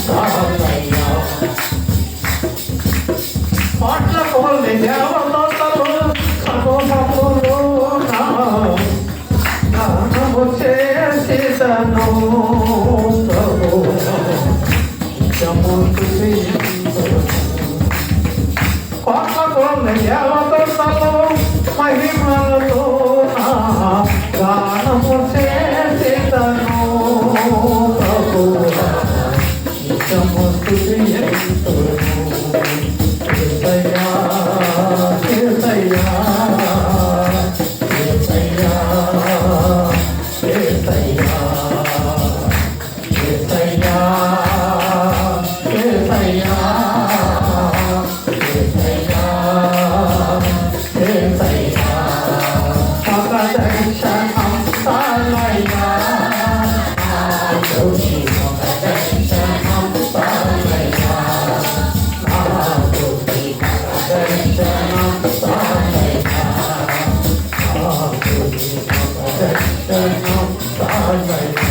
సాగయ్యా పాటల కోల్ని దేవతలు సర్వములు గానము చేసిదను ప్రభు పాటల కోల్ని దేవతలు మహిమలతో గానము చేసిదను ప్రభు నిత్యము స్తుతింతును యేసయ్యా యేసయ్యా యేసయ్యా యేసయ్యా యేసయ్యా యేసయ్యా యేసయ్యా యేసయ్యా పగదర్శనం సాలయ్యా ఆయోగి పగదర్శనం సాలయ్యా ఆయోగి పగదర్శనం సాలయ్యా ఆయోగి పగదర్శనం సాలయ్యా